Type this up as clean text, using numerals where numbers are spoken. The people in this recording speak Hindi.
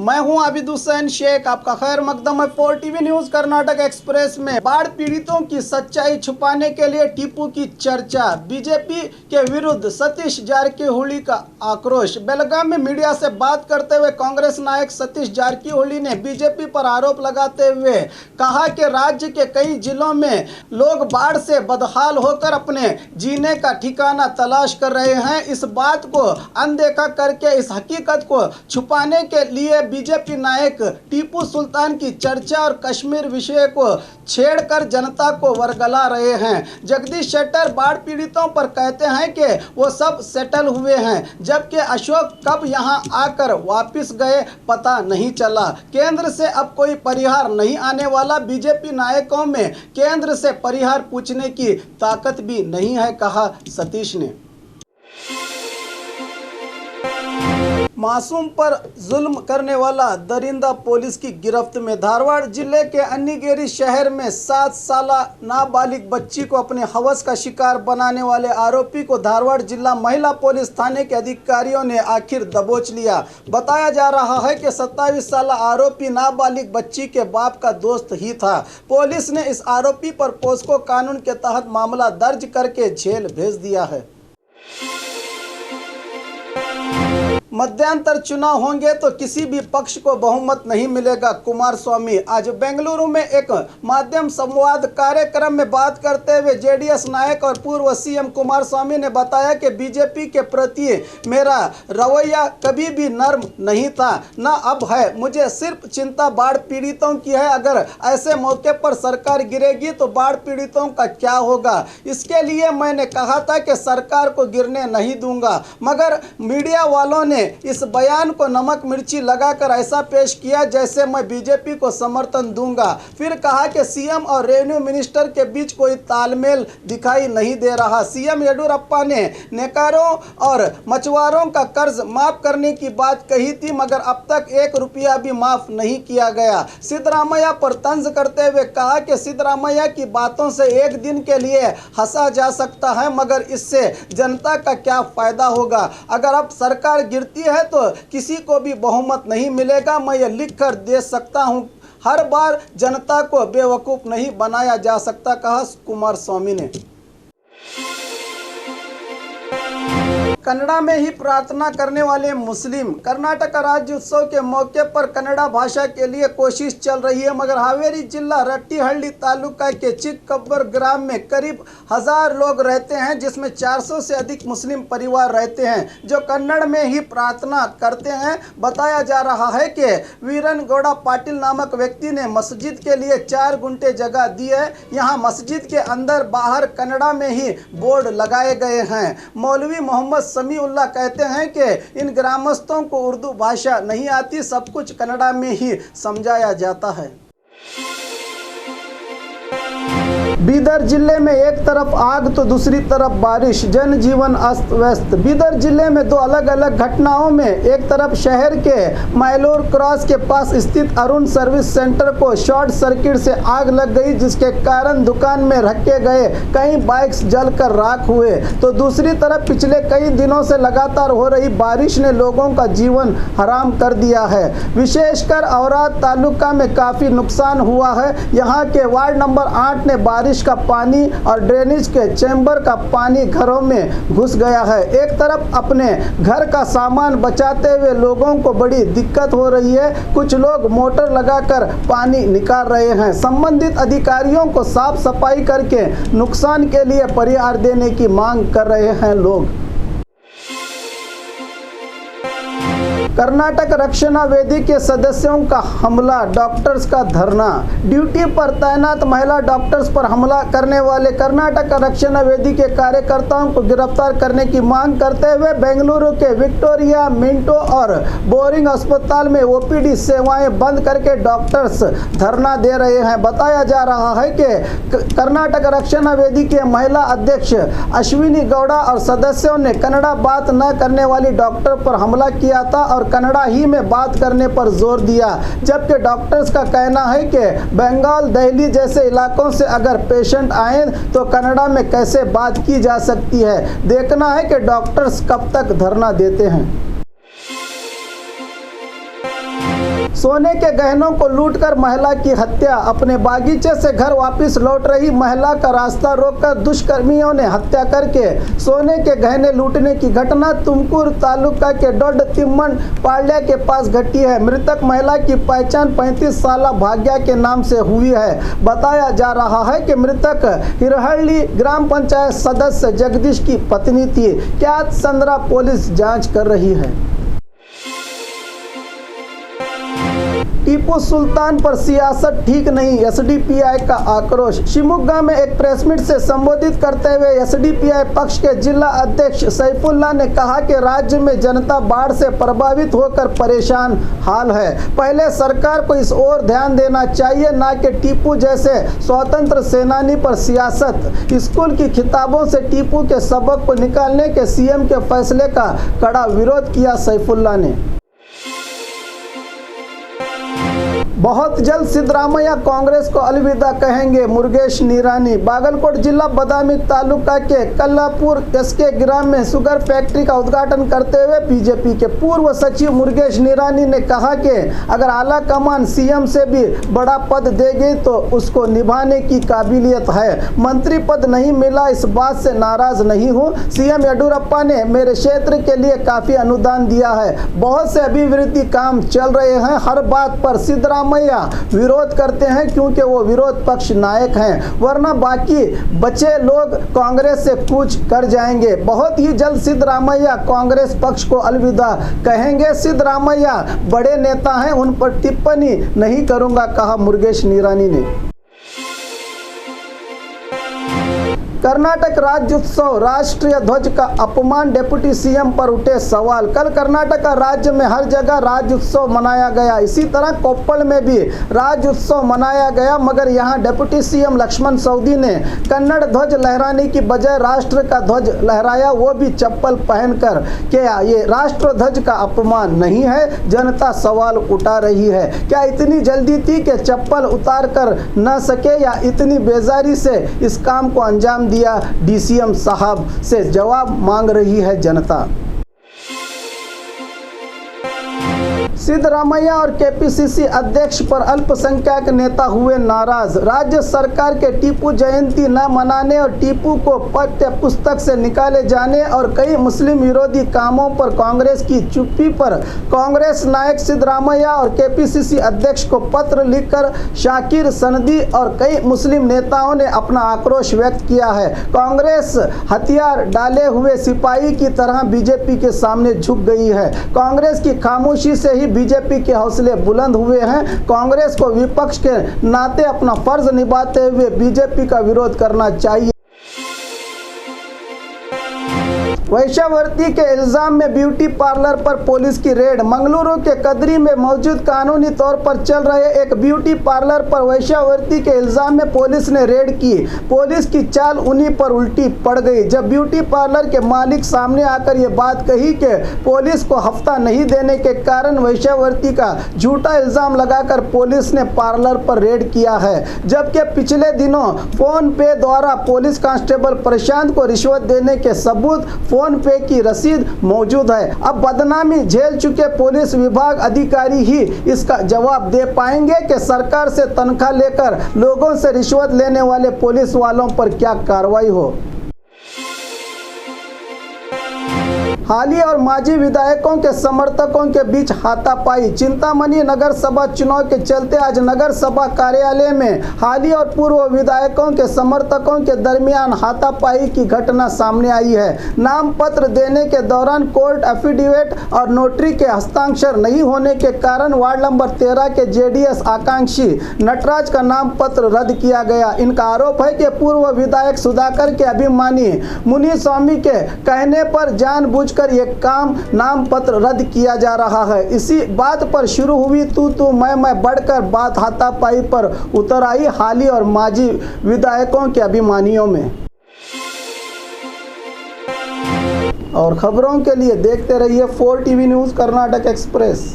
मैं हूं आबिद हुसैन शेख, आपका खैर मकदम है 4 टीवी न्यूज कर्नाटक एक्सप्रेस में। बाढ़ पीड़ितों की सच्चाई छुपाने के लिए टीपू की चर्चा, बीजेपी के विरुद्ध सतीश जारकीहोली का आक्रोश। बेलगाम में मीडिया से बात करते हुए कांग्रेस नायक सतीश जारकीहोली ने बीजेपी पर आरोप लगाते हुए कहा कि राज्य के कई जिलों में लोग बाढ़ से बदहाल होकर अपने जीने का ठिकाना तलाश कर रहे हैं। इस बात को अनदेखा करके इस हकीकत को छुपाने के लिए बीजेपी नायक टीपू सुल्तान की चर्चा और कश्मीर विषय को छेड़कर जनता को वरगला रहे हैं। जगदीश शेट्टर बाढ़ पीड़ितों पर कहते हैं कि वो सब सेटल हुए हैं, जबकि अशोक कब यहां आकर वापस गए पता नहीं चला। केंद्र से अब कोई परिहार नहीं आने वाला। बीजेपी नायकों में केंद्र से परिहार पूछने की ताकत भी नहीं है, कहा सतीश ने। मासूम पर जुल्म करने वाला दरिंदा पुलिस की गिरफ्त में। धारवाड़ जिले के अन्नीगेरी शहर में 7 साला नाबालिग बच्ची को अपने हवस का शिकार बनाने वाले आरोपी को धारवाड़ जिला महिला पुलिस थाने के अधिकारियों ने आखिर दबोच लिया। बताया जा रहा है कि 27 साला आरोपी नाबालिग बच्ची के बाप का दोस्त ही था। पुलिस ने इस आरोपी पर पोस्को कानून के तहत मामला दर्ज करके जेल भेज दिया है। मध्यांतर चुनाव होंगे तो किसी भी पक्ष को बहुमत नहीं मिलेगा, कुमारस्वामी। आज बेंगलुरु में एक माध्यम संवाद कार्यक्रम में बात करते हुए जेडीएस नायक और पूर्व सीएम कुमारस्वामी ने बताया कि बीजेपी के प्रति मेरा रवैया कभी भी नर्म नहीं था, न अब है। मुझे सिर्फ चिंता बाढ़ पीड़ितों की है। अगर ऐसे मौके पर सरकार गिरेगी तो बाढ़ पीड़ितों का क्या होगा, इसके लिए मैंने कहा था कि सरकार को गिरने नहीं दूंगा। मगर मीडिया वालों ने इस बयान को नमक मिर्ची लगाकर ऐसा पेश किया जैसे मैं बीजेपी को समर्थन दूंगा। फिर कहा कि सीएम और रेवेन्यू मिनिस्टर के बीच कोई तालमेल दिखाई नहीं दे रहा। सीएम येडियुरप्पा ने नेकारों और मछुआरों का कर्ज माफ करने की बात कही थी, मगर अब तक 1 रुपया भी माफ नहीं किया गया। सिद्धरामैया पर तंज करते हुए कहा कि सिद्धरामैया की बातों से एक दिन के लिए हंसा जा सकता है, मगर इससे जनता का क्या फायदा होगा। अगर अब सरकार गिरती है तो किसी को भी बहुमत नहीं मिलेगा। मैं ये लिख कर दे सकता हूं, हर बार जनता को बेवकूफ नहीं बनाया जा सकता, कहा कुमारस्वामी ने। कन्नड़ा में ही प्रार्थना करने वाले मुस्लिम। कर्नाटक राज्य उत्सव के मौके पर कन्नड़ा भाषा के लिए कोशिश चल रही है, मगर हावेरी जिला रट्टीहल्ली तालुका के चिक्कब्बर ग्राम में करीब 1000 लोग रहते हैं, जिसमें 400 से अधिक मुस्लिम परिवार रहते हैं जो कन्नड़ में ही प्रार्थना करते हैं। बताया जा रहा है कि वीरन गौड़ा पाटिल नामक व्यक्ति ने मस्जिद के लिए 4 गुंठे जगह दी है। यहाँ मस्जिद के अंदर बाहर कन्नड़ा में ही बोर्ड लगाए गए हैं। मौलवी मोहम्मद समीउल्लाह कहते हैं कि इन ग्रामस्थों को उर्दू भाषा नहीं आती, सब कुछ कन्नड़ा में ही समझाया जाता है। बीदर जिले में एक तरफ आग तो दूसरी तरफ बारिश, जनजीवन अस्त व्यस्त। बीदर जिले में 2 अलग अलग घटनाओं में एक तरफ शहर के मैलोर क्रॉस के पास स्थित अरुण सर्विस सेंटर को शॉर्ट सर्किट से आग लग गई, जिसके कारण दुकान में रखे गए कई बाइक्स जलकर राख हुए। तो दूसरी तरफ पिछले कई दिनों से लगातार हो रही बारिश ने लोगों का जीवन हराम कर दिया है। विशेषकर औराद तालुका में काफ़ी नुकसान हुआ है। यहाँ के वार्ड नंबर 8 ने बारिश का पानी और ड्रेनेज के चैम्बर का पानी घरों में घुस गया है। एक तरफ अपने घर का सामान बचाते हुए लोगों को बड़ी दिक्कत हो रही है। कुछ लोग मोटर लगाकर पानी निकाल रहे हैं। संबंधित अधिकारियों को साफ सफाई करके नुकसान के लिए परिहार देने की मांग कर रहे हैं लोग। कर्नाटक रक्षणा वेदी के सदस्यों का हमला, डॉक्टर्स का धरना। ड्यूटी पर तैनात महिला डॉक्टर्स पर हमला करने वाले कर्नाटक रक्षणा वेदी के कार्यकर्ताओं को गिरफ्तार करने की मांग करते हुए बेंगलुरु के विक्टोरिया मिंटो और बोरिंग अस्पताल में ओपीडी सेवाएं बंद करके डॉक्टर्स धरना दे रहे हैं। बताया जा रहा है कि कर्नाटक रक्षणा वेदी के महिला अध्यक्ष अश्विनी गौड़ा और सदस्यों ने कन्नड़ा बात न करने वाली डॉक्टर पर हमला किया था और कन्नड़ा ही में बात करने पर जोर दिया, जबकि डॉक्टर्स का कहना है कि बंगाल, दिल्ली जैसे इलाकों से अगर पेशेंट आए तो कन्नड़ा में कैसे बात की जा सकती है। देखना है कि डॉक्टर्स कब तक धरना देते हैं। सोने के गहनों को लूटकर महिला की हत्या। अपने बागीचे से घर वापस लौट रही महिला का रास्ता रोककर दुष्कर्मियों ने हत्या करके सोने के गहने लूटने की घटना तुमकुर तालुका के डोड तिम्मन पाल्या के पास घटी है। मृतक महिला की पहचान 35 साल भाग्या के नाम से हुई है। बताया जा रहा है कि मृतक हिरहल्ली ग्राम पंचायत सदस्य जगदीश की पत्नी थी। क्यात संद्रा पुलिस जांच कर रही है। टीपू सुल्तान पर सियासत ठीक नहीं, एसडीपीआई का आक्रोश। शिवमोगा में एक प्रेस मीट से संबोधित करते हुए एसडीपीआई पक्ष के जिला अध्यक्ष सैफुल्लाह ने कहा कि राज्य में जनता बाढ़ से प्रभावित होकर परेशान हाल है। पहले सरकार को इस ओर ध्यान देना चाहिए, ना कि टीपू जैसे स्वतंत्र सेनानी पर सियासत। स्कूल की किताबों से टीपू के सबक को निकालने के सीएम के फैसले का कड़ा विरोध किया सैफुल्लाह ने। बहुत जल्द सिद्धरामैया कांग्रेस को अलविदा कहेंगे, मुरुगेश निरानी। बागलकोट जिला बदामी तालुका के कल्लापुर एसके ग्राम में शुगर फैक्ट्री का उद्घाटन करते हुए बीजेपी के पूर्व सचिव मुरुगेश निरानी ने कहा कि अगर आला कमान सीएम से भी बड़ा पद देगी तो उसको निभाने की काबिलियत है। मंत्री पद नहीं मिला इस बात से नाराज नहीं हूँ। सीएम येडियुरप्पा ने मेरे क्षेत्र के लिए काफी अनुदान दिया है, बहुत से अभिवृद्धि काम चल रहे हैं। हर बात पर सिद्धरामैया विरोध करते हैं क्योंकि वो विरोध पक्ष नायक हैं, वरना बाकी बचे लोग कांग्रेस से कूच कर जाएंगे। बहुत ही जल्द सिद्धरामैया कांग्रेस पक्ष को अलविदा कहेंगे। सिद्धरामैया बड़े नेता हैं, उन पर टिप्पणी नहीं करूंगा, कहा मुरुगेश निरानी ने। कर्नाटक राज्योत्सव, राष्ट्रीय ध्वज का अपमान, डिप्टी सीएम पर उठे सवाल। कल कर्नाटक राज्य में हर जगह राज्योत्सव मनाया गया। इसी तरह कोप्पल में भी राज्योत्सव मनाया गया, मगर यहां डिप्टी सीएम लक्ष्मण सवदी ने कन्नड़ ध्वज लहराने की बजाय राष्ट्र का ध्वज लहराया, वो भी चप्पल पहनकर। क्या ये राष्ट्र ध्वज का अपमान नहीं है? जनता सवाल उठा रही है। क्या इतनी जल्दी थी कि चप्पल उतार कर न सके, या इतनी बेजारी से इस काम को अंजाम दिया? डीसीएम साहब से जवाब मांग रही है जनता। सिद्धरामैया और केपीसीसी अध्यक्ष पर अल्पसंख्यक नेता हुए नाराज। राज्य सरकार के टीपू जयंती न मनाने और टीपू को पाठ्य पुस्तक से निकाले जाने और कई मुस्लिम विरोधी कामों पर कांग्रेस की चुप्पी पर कांग्रेस नायक सिद्धरामैया और केपीसीसी अध्यक्ष को पत्र लिखकर शाकिर सनदी और कई मुस्लिम नेताओं ने अपना आक्रोश व्यक्त किया है। कांग्रेस हथियार डाले हुए सिपाही की तरह बीजेपी के सामने झुक गई है। कांग्रेस की खामोशी से ही बीजेपी के हौसले बुलंद हुए हैं। कांग्रेस को विपक्ष के नाते अपना फर्ज निभाते हुए बीजेपी का विरोध करना चाहिए। वैश्यावृत्ति के इल्जाम में ब्यूटी पार्लर पर पुलिस की रेड। मंगलुरु के कदरी में मौजूद कानूनी तौर पर चल रहे एक ब्यूटी पार्लर पर वैश्यावृत्ति के इल्जाम में पुलिस ने रेड की। पुलिस की चाल उन्हीं पर उल्टी पड़ गई जब ब्यूटी पार्लर के मालिक सामने आकर ये बात कही कि पुलिस को हफ्ता नहीं देने के कारण वैश्यावृत्ति का झूठा इल्जाम लगाकर पुलिस ने पार्लर पर रेड किया है। जबकि पिछले दिनों फोन पे द्वारा पुलिस कांस्टेबल प्रशांत को रिश्वत देने के सबूत, फोन पे की रसीद मौजूद है। अब बदनामी झेल चुके पुलिस विभाग अधिकारी ही इसका जवाब दे पाएंगे कि सरकार से तनख्वाह लेकर लोगों से रिश्वत लेने वाले पुलिस वालों पर क्या कार्रवाई हो। हाली और माजी विधायकों के समर्थकों के बीच हाथापाई। चिंतामणि नगर सभा चुनाव के चलते आज नगर सभा कार्यालय में हाली और पूर्व विधायकों के समर्थकों के दरमियान हाथापाई की घटना सामने आई है। नाम पत्र देने के दौरान कोर्ट एफिडेविट और नोटरी के हस्ताक्षर नहीं होने के कारण वार्ड नंबर 13 के जेडीएस आकांक्षी नटराज का नाम पत्र रद्द किया गया। इनका आरोप है कि पूर्व विधायक सुधाकर के अभिमानी मुनिस्वामी के कहने पर जानबूझ कर ये काम नाम पत्र रद्द किया जा रहा है। इसी बात पर शुरू हुई तू मैं बढ़कर बात हाथापाई पर उतर आई हाली और माजी विधायकों के अभिमानियों में। और खबरों के लिए देखते रहिए 4 टीवी न्यूज़ कर्नाटक एक्सप्रेस।